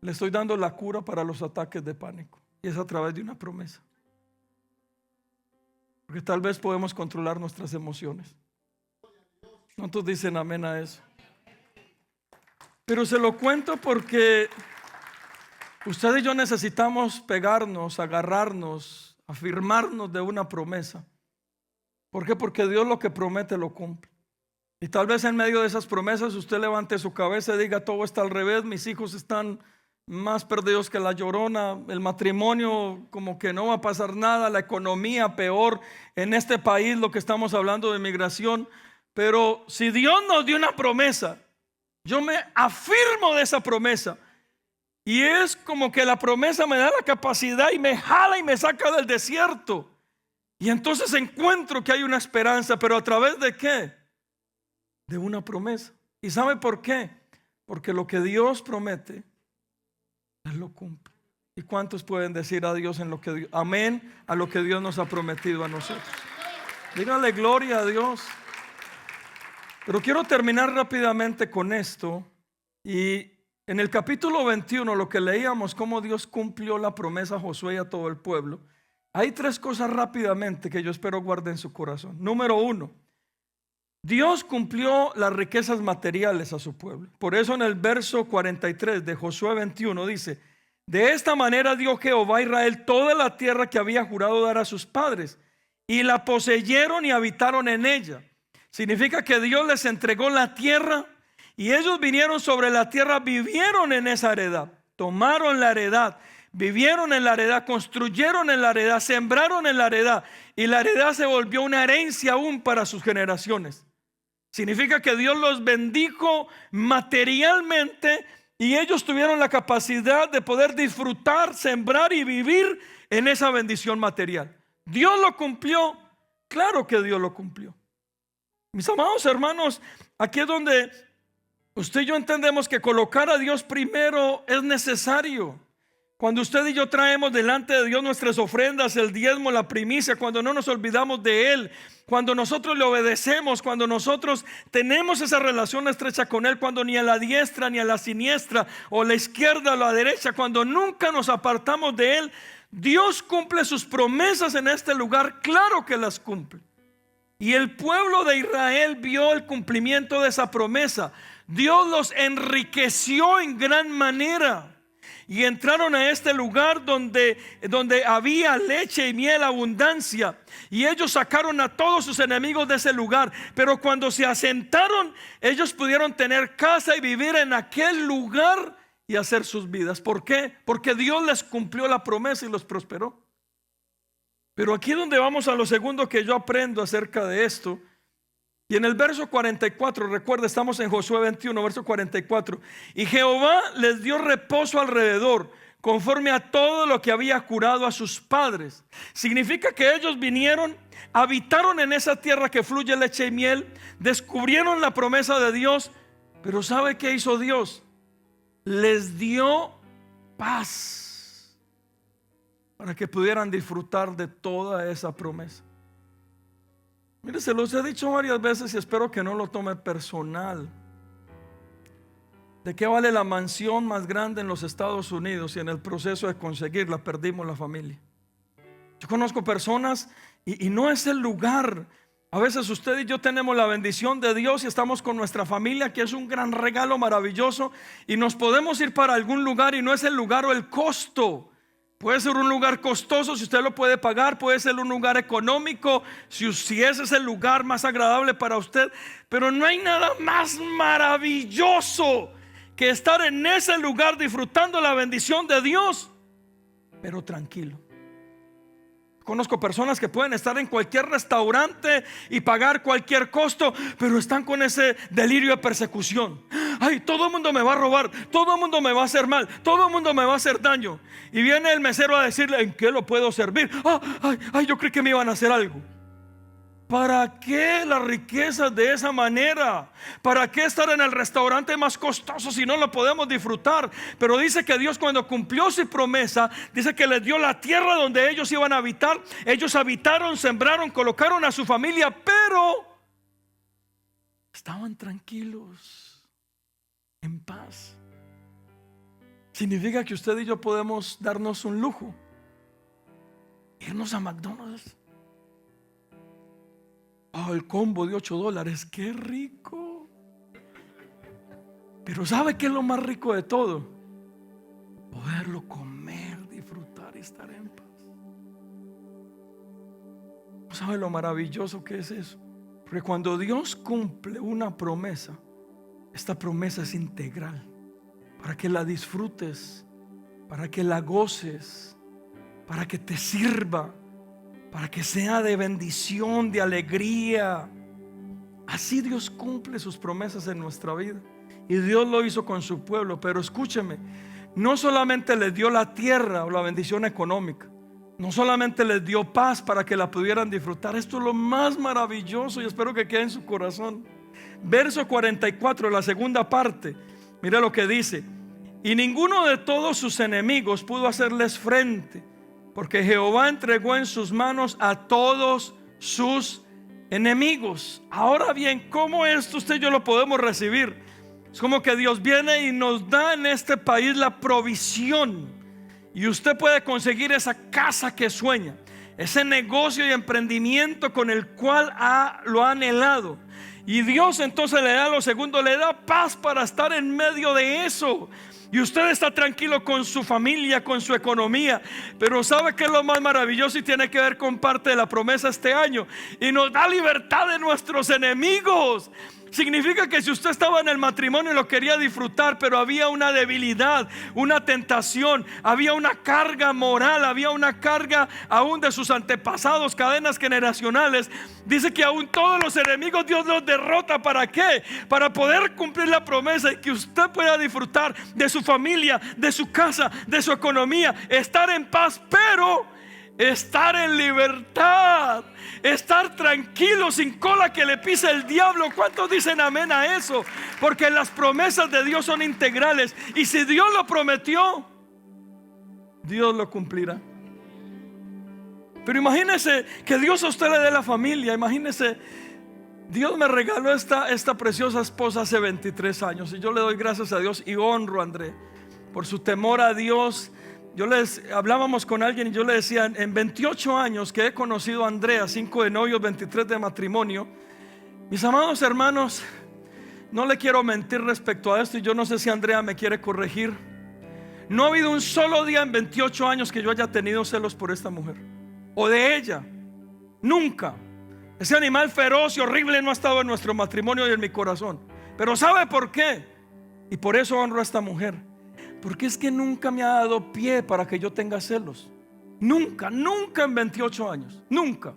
le estoy dando la cura para los ataques de pánico, y es a través de una promesa. Porque tal vez podemos controlar nuestras emociones. ¿Cuántos dicen amén a eso? Pero se lo cuento porque usted y yo necesitamos pegarnos, agarrarnos, afirmarnos de una promesa. ¿Por qué? Porque Dios lo que promete lo cumple. Y tal vez en medio de esas promesas usted levante su cabeza y diga: todo está al revés, mis hijos están más perdidos que la llorona, el matrimonio como que no va a pasar nada, la economía peor en este país, lo que estamos hablando de migración. Pero si Dios nos dio una promesa, yo me afirmo de esa promesa. Y es como que la promesa me da la capacidad y me jala y me saca del desierto. Y entonces encuentro que hay una esperanza. ¿Pero a través de qué? De una promesa. ¿Y sabe por qué? Porque lo que Dios promete, Él lo cumple. ¿Y cuántos pueden decir a Dios en lo que Dios, amén a lo que Dios nos ha prometido a nosotros? Dígale gloria a Dios. Pero quiero terminar rápidamente con esto. Y en el capítulo 21, lo que leíamos, cómo Dios cumplió la promesa a Josué y a todo el pueblo. Hay 3 cosas rápidamente que yo espero guarden en su corazón. Número 1, Dios cumplió las riquezas materiales a su pueblo. Por eso en el verso 43 de Josué 21 dice: de esta manera dio Jehová a Israel toda la tierra que había jurado dar a sus padres, y la poseyeron y habitaron en ella. Significa que Dios les entregó la tierra, y ellos vinieron sobre la tierra, vivieron en esa heredad, tomaron la heredad, vivieron en la heredad, construyeron en la heredad, sembraron en la heredad, y la heredad se volvió una herencia aún para sus generaciones. Significa que Dios los bendijo materialmente, y ellos tuvieron la capacidad de poder disfrutar, sembrar y vivir en esa bendición material. ¿Dios lo cumplió? Claro que Dios lo cumplió. Mis amados hermanos, aquí es donde usted y yo entendemos que colocar a Dios primero es necesario. Cuando usted y yo traemos delante de Dios nuestras ofrendas, el diezmo, la primicia, cuando no nos olvidamos de Él, cuando nosotros le obedecemos, cuando nosotros tenemos esa relación estrecha con Él, cuando ni a la diestra ni a la siniestra, o la izquierda o la derecha, cuando nunca nos apartamos de Él, Dios cumple sus promesas en este lugar. Claro que las cumple. Y el pueblo de Israel vio el cumplimiento de esa promesa. Dios los enriqueció en gran manera. Y entraron a este lugar donde había leche y miel, abundancia. Y ellos sacaron a todos sus enemigos de ese lugar. Pero cuando se asentaron, ellos pudieron tener casa y vivir en aquel lugar y hacer sus vidas. ¿Por qué? Porque Dios les cumplió la promesa y los prosperó. Pero aquí es donde vamos a lo segundo que yo aprendo acerca de esto. Y en el verso 44, recuerda, estamos en Josué 21, verso 44. Y Jehová les dio reposo alrededor, conforme a todo lo que había jurado a sus padres. Significa que ellos vinieron, habitaron en esa tierra que fluye leche y miel, descubrieron la promesa de Dios. Pero ¿sabe qué hizo Dios? Les dio paz para que pudieran disfrutar de toda esa promesa. Mire, se los he dicho varias veces y espero que no lo tome personal. ¿De qué vale la mansión más grande en los Estados Unidos si en el proceso de conseguirla perdimos la familia? Yo conozco personas y no es el lugar. A veces usted y yo tenemos la bendición de Dios y estamos con nuestra familia, que es un gran regalo maravilloso, y nos podemos ir para algún lugar y no es el lugar o el costo. Puede ser un lugar costoso si usted lo puede pagar, puede ser un lugar económico si ese es el lugar más agradable para usted, pero no hay nada más maravilloso que estar en ese lugar disfrutando la bendición de Dios, pero tranquilo. Conozco personas que pueden estar en cualquier restaurante y pagar cualquier costo, pero están con ese delirio de persecución. Ay, todo el mundo me va a robar, todo el mundo me va a hacer mal, todo el mundo me va a hacer daño. Y viene el mesero a decirle: ¿en qué lo puedo servir? Yo creí que me iban a hacer algo. ¿Para qué las riquezas de esa manera? ¿Para qué estar en el restaurante más costoso si no lo podemos disfrutar? Pero dice que Dios, cuando cumplió su promesa, dice que les dio la tierra donde ellos iban a habitar. Ellos habitaron, sembraron, colocaron a su familia, pero estaban tranquilos, en paz. Significa que usted y yo podemos darnos un lujo, irnos a McDonald's. El combo de $8, qué rico. Pero ¿sabe qué es lo más rico de todo? Poderlo comer, disfrutar y estar en paz. ¿Sabe lo maravilloso que es eso? Porque cuando Dios cumple una promesa, esta promesa es integral, para que la disfrutes, para que la goces, para que te sirva, para que sea de bendición, de alegría. Así Dios cumple sus promesas en nuestra vida. Y Dios lo hizo con su pueblo. Pero escúcheme, no solamente les dio la tierra o la bendición económica, no solamente les dio paz para que la pudieran disfrutar. Esto es lo más maravilloso y espero que quede en su corazón. Verso 44, la segunda parte. Mira lo que dice: y ninguno de todos sus enemigos pudo hacerles frente, porque Jehová entregó en sus manos a todos sus enemigos. Ahora bien, ¿cómo esto usted y yo lo podemos recibir? Es como que Dios viene y nos da en este país la provisión, y usted puede conseguir esa casa que sueña, ese negocio y emprendimiento con el cual lo ha anhelado. Y Dios entonces le da lo segundo, le da paz para estar en medio de eso. Y usted está tranquilo con su familia, con su economía. Pero ¿sabe qué es lo más maravilloso? Y tiene que ver con parte de la promesa este año. Y nos da libertad de nuestros enemigos. Significa que si usted estaba en el matrimonio y lo quería disfrutar, pero había una debilidad, una tentación, había una carga moral, había una carga aún de sus antepasados, cadenas generacionales, dice que aún todos los enemigos Dios los derrota. ¿Para qué? Para poder cumplir la promesa y que usted pueda disfrutar de su familia, de su casa, de su economía, estar en paz, pero estar en libertad, estar tranquilo, sin cola que le pise el diablo. ¿Cuántos dicen amén a eso? Porque las promesas de Dios son integrales, y si Dios lo prometió, Dios lo cumplirá. Pero imagínese que Dios a usted le dé la familia. Imagínese, Dios me regaló esta preciosa esposa hace 23 años, y yo le doy gracias a Dios y honro a André por su temor a Dios. Hablábamos con alguien y yo le decía: en 28 años que he conocido a Andrea, 5 de novios, 23 de matrimonio, mis amados hermanos, no le quiero mentir respecto a esto, y yo no sé si Andrea me quiere corregir. No ha habido un solo día en 28 años que yo haya tenido celos por esta mujer o de ella. Nunca. Ese animal feroz y horrible no ha estado en nuestro matrimonio y en mi corazón. Pero ¿sabe por qué? Y por eso honro a esta mujer. Porque es que nunca me ha dado pie para que yo tenga celos. Nunca, nunca en 28 años. Nunca.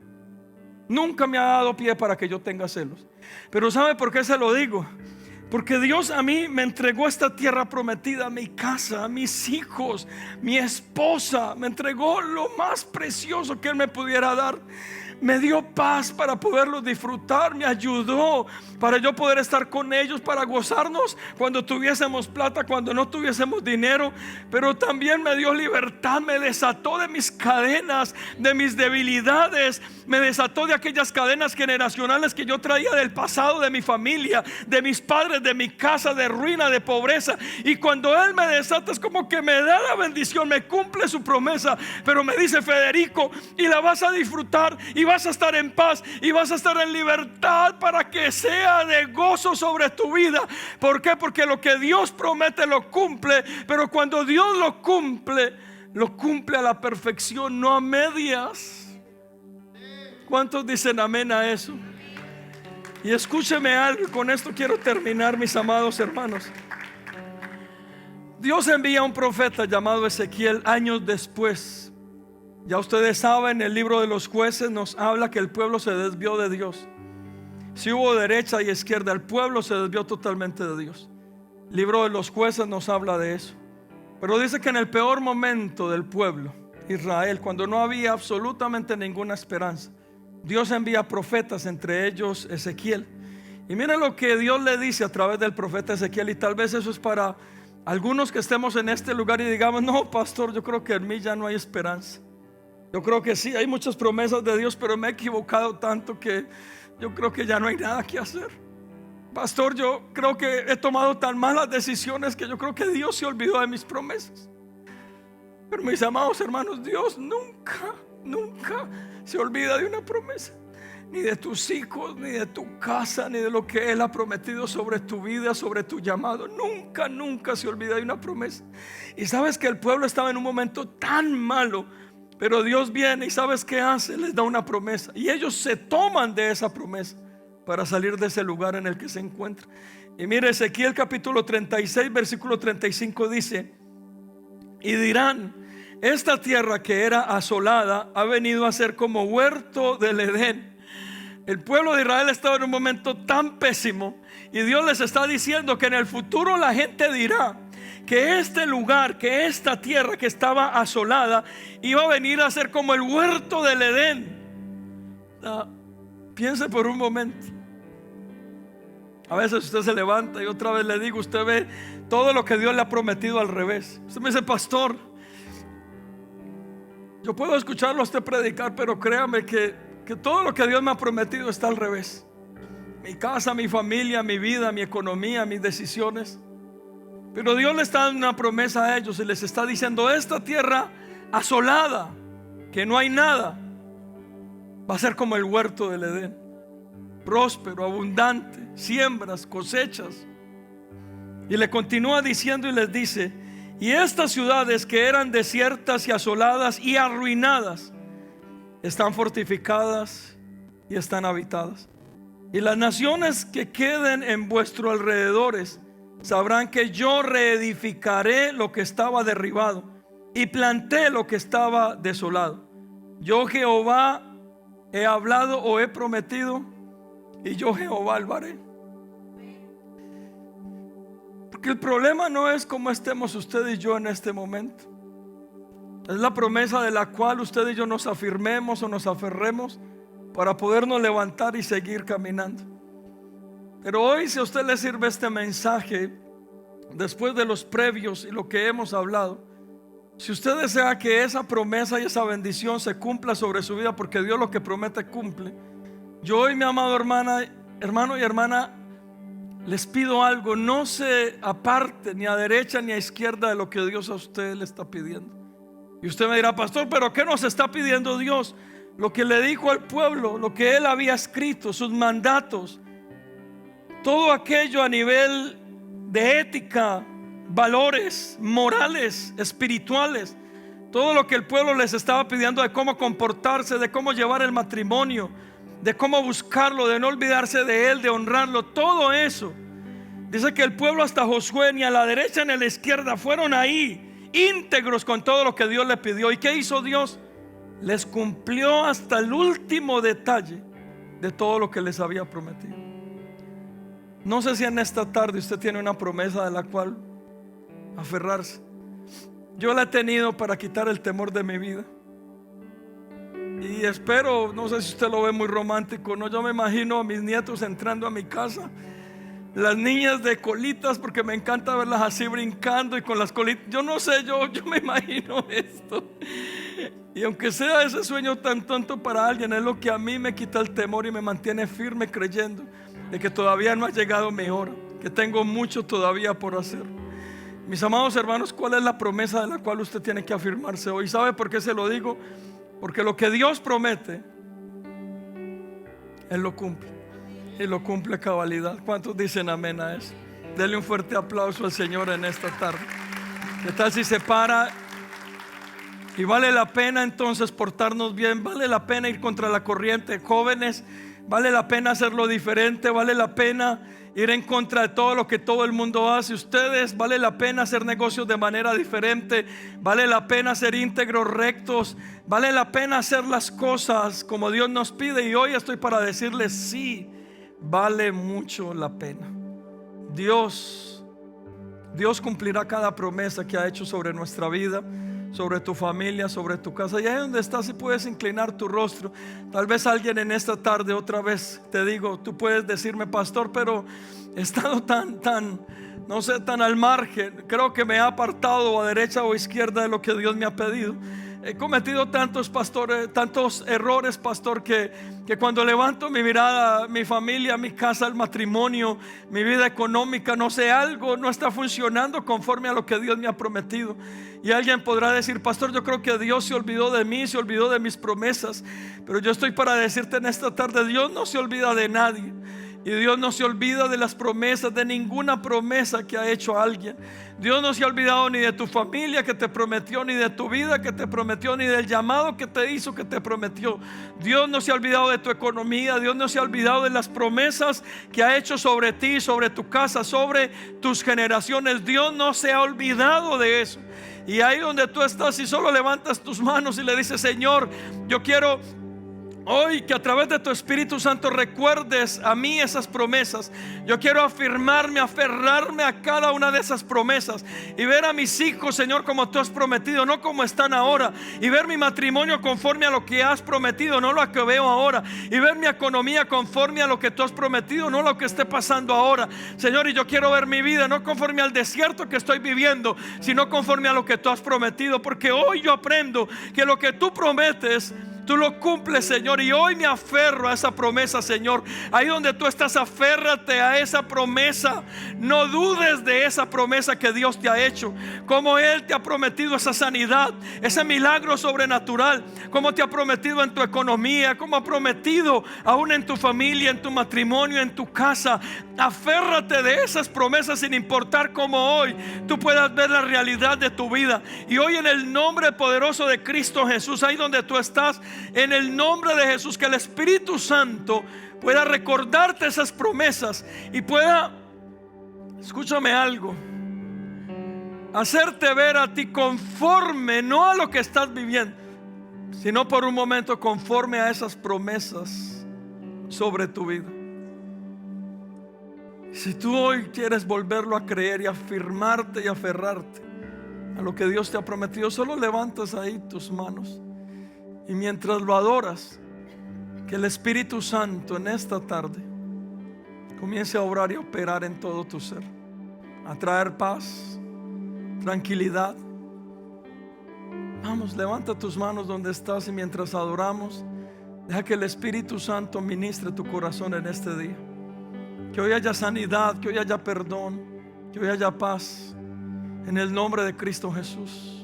Nunca me ha dado pie para que yo tenga celos. Pero ¿sabe por qué se lo digo? Porque Dios a mí me entregó esta tierra prometida, mi casa, mis hijos, mi esposa. Me entregó lo más precioso que Él me pudiera dar. Me dio paz para poderlos disfrutar. Me ayudó para yo poder estar con ellos, para gozarnos cuando tuviésemos plata, cuando no tuviésemos dinero. Pero también me dio libertad. Me desató de mis cadenas, de mis debilidades. Me desató de aquellas cadenas generacionales que yo traía del pasado, de mi familia, de mis padres, de mi casa, de ruina, de pobreza. Y cuando Él me desata, es como que me da la bendición, me cumple su promesa. Pero me dice: Federico, y la vas a disfrutar, y vas a estar en paz, y vas a estar en libertad, para que sea de gozo sobre tu vida. ¿Por qué? Porque lo que Dios promete lo cumple. Pero cuando Dios lo cumple a la perfección, no a medias. ¿Cuántos dicen amén a eso? Y escúcheme algo, con esto quiero terminar, mis amados hermanos. Dios envía a un profeta llamado Ezequiel años después. Ya ustedes saben, el libro de los jueces nos habla que el pueblo se desvió de Dios. Si hubo derecha y izquierda, el pueblo se desvió totalmente de Dios. El libro de los jueces nos habla de eso. Pero dice que en el peor momento del pueblo, Israel, cuando no había absolutamente ninguna esperanza, Dios envía profetas, entre ellos Ezequiel. Y miren lo que Dios le dice a través del profeta Ezequiel. Y tal vez eso es para algunos que estemos en este lugar y digamos: no, pastor, yo creo que en mí ya no hay esperanza. Yo creo que sí, hay muchas promesas de Dios, pero me he equivocado tanto que yo creo que ya no hay nada que hacer. Pastor, yo creo que he tomado tan malas decisiones que yo creo que Dios se olvidó de mis promesas. Pero mis amados hermanos, Dios nunca se olvida de una promesa, ni de tus hijos, ni de tu casa, ni de lo que Él ha prometido sobre tu vida, sobre tu llamado. Nunca se olvida de una promesa. Y sabes que el pueblo estaba en un momento tan malo, pero Dios viene y ¿sabes qué hace? Les da una promesa, y ellos se toman de esa promesa para salir de ese lugar en el que se encuentran. Y mire, Ezequiel capítulo 36 versículo 35 dice: y dirán: esta tierra que era asolada ha venido a ser como huerto del Edén. El pueblo de Israel estaba en un momento tan pésimo, y Dios les está diciendo que en el futuro la gente dirá que este lugar, que esta tierra que estaba asolada, iba a venir a ser como el huerto del Edén. Piense por un momento. A veces usted se levanta y otra vez le digo, usted ve todo lo que Dios le ha prometido al revés. Usted me dice: pastor, yo puedo escucharlo a usted predicar, pero créame que todo lo que Dios me ha prometido está al revés. Mi casa, mi familia, mi vida, mi economía, mis decisiones. Pero Dios le está dando una promesa a ellos y les está diciendo: esta tierra asolada, que no hay nada, va a ser como el huerto del Edén, próspero, abundante, siembras, cosechas. Y le continúa diciendo y les dice: y estas ciudades que eran desiertas y asoladas y arruinadas están fortificadas y están habitadas. Y las naciones que queden en vuestros alrededores sabrán que yo reedificaré lo que estaba derribado y planté lo que estaba desolado. Yo Jehová he hablado o he prometido, y yo Jehová lo haré. Porque el problema no es cómo estemos usted y yo en este momento. Es la promesa de la cual usted y yo nos afirmemos o nos aferremos para podernos levantar y seguir caminando. Pero hoy, si a usted le sirve este mensaje, después de los previos y lo que hemos hablado, si usted desea que esa promesa y esa bendición se cumpla sobre su vida, porque Dios lo que promete cumple, yo hoy, mi amado hermano y hermana, les pido algo: no se aparte ni a derecha ni a izquierda de lo que Dios a usted le está pidiendo. Y usted me dirá: pastor, ¿pero qué nos está pidiendo Dios? Lo que le dijo al pueblo, lo que Él había escrito, sus mandatos, todo aquello a nivel de ética, valores, morales, espirituales, todo lo que el pueblo les estaba pidiendo de cómo comportarse, de cómo llevar el matrimonio, de cómo buscarlo, de no olvidarse de Él, de honrarlo, todo eso. Dice que el pueblo, hasta Josué, ni a la derecha ni a la izquierda, fueron ahí íntegros con todo lo que Dios le pidió. ¿Y qué hizo Dios? Les cumplió hasta el último detalle de todo lo que les había prometido. No sé si en esta tarde usted tiene una promesa de la cual aferrarse. Yo la he tenido para quitar el temor de mi vida. Y espero, no sé si usted lo ve muy romántico, no, yo me imagino a mis nietos entrando a mi casa, las niñas de colitas, porque me encanta verlas así brincando y con las colitas. Yo no sé, yo me imagino esto. Y aunque sea ese sueño tan tonto para alguien, es lo que a mí me quita el temor y me mantiene firme creyendo de que todavía no ha llegado mi hora, que tengo mucho todavía por hacer. Mis amados hermanos, ¿cuál es la promesa de la cual usted tiene que afirmarse hoy? ¿Sabe por qué se lo digo? Porque lo que Dios promete, Él lo cumple. Y lo cumple a cabalidad. ¿Cuántos dicen amén a eso? Denle un fuerte aplauso al Señor en esta tarde. ¿Qué tal si se para? Y vale la pena entonces portarnos bien. Vale la pena ir contra la corriente. Jóvenes, vale la pena hacerlo diferente. Vale la pena ir en contra de todo lo que todo el mundo hace. Ustedes, vale la pena hacer negocios de manera diferente. Vale la pena ser íntegros, rectos. Vale la pena hacer las cosas como Dios nos pide. Y hoy estoy para decirles sí, vale mucho la pena. Dios cumplirá cada promesa que ha hecho sobre nuestra vida, sobre tu familia, sobre tu casa. Y ahí donde estás, si puedes inclinar tu rostro. Tal vez alguien en esta tarde, otra vez te digo, tú puedes decirme: pastor, pero he estado no sé, tan al margen. Creo que me he apartado a derecha o a izquierda de lo que Dios me ha pedido. He cometido tantos errores, pastor, que cuando levanto mi mirada, mi familia, mi casa, el matrimonio, mi vida económica, no sé, algo no está funcionando conforme a lo que Dios me ha prometido. Y alguien podrá decir: pastor, yo creo que Dios se olvidó de mí, se olvidó de mis promesas. Pero yo estoy para decirte en esta tarde: Dios no se olvida de nadie. Y Dios no se olvida de las promesas, de ninguna promesa que ha hecho alguien. Dios no se ha olvidado ni de tu familia que te prometió, ni de tu vida que te prometió, ni del llamado que te hizo, que te prometió. Dios no se ha olvidado de tu economía. Dios no se ha olvidado de las promesas que ha hecho sobre ti, sobre tu casa, sobre tus generaciones. Dios no se ha olvidado de eso. Y ahí donde tú estás, si solo levantas tus manos y le dices: Señor, yo quiero hoy que a través de tu Espíritu Santo recuerdes a mí esas promesas. Yo quiero afirmarme, aferrarme a cada una de esas promesas y ver a mis hijos, Señor, como tú has prometido, no como están ahora. Y ver mi matrimonio conforme a lo que has prometido, no lo que veo ahora. Y ver mi economía conforme a lo que tú has prometido, no lo que esté pasando ahora, Señor. Y yo quiero ver mi vida no conforme al desierto que estoy viviendo, sino conforme a lo que tú has prometido. Porque hoy yo aprendo que lo que tú prometes, tú lo cumples, Señor. Y hoy me aferro a esa promesa, Señor. Ahí donde tú estás, aférrate a esa promesa. No dudes de esa promesa que Dios te ha hecho. Como Él te ha prometido esa sanidad, ese milagro sobrenatural. Como te ha prometido en tu economía, como ha prometido aún en tu familia, en tu matrimonio, en tu casa. Aférrate de esas promesas sin importar cómo hoy tú puedas ver la realidad de tu vida. Y hoy, en el nombre poderoso de Cristo Jesús, ahí donde tú estás, en el nombre de Jesús, que el Espíritu Santo pueda recordarte esas promesas y pueda, escúchame algo, hacerte ver a ti conforme, no a lo que estás viviendo, sino por un momento conforme a esas promesas sobre tu vida. Si tú hoy quieres volverlo a creer y afirmarte y aferrarte a lo que Dios te ha prometido, solo levantas ahí tus manos. Y mientras lo adoras, que el Espíritu Santo en esta tarde comience a obrar y operar en todo tu ser, a traer paz, tranquilidad. Vamos, levanta tus manos donde estás y mientras adoramos, deja que el Espíritu Santo ministre tu corazón en este día. Que hoy haya sanidad, que hoy haya perdón, que hoy haya paz, en el nombre de Cristo Jesús.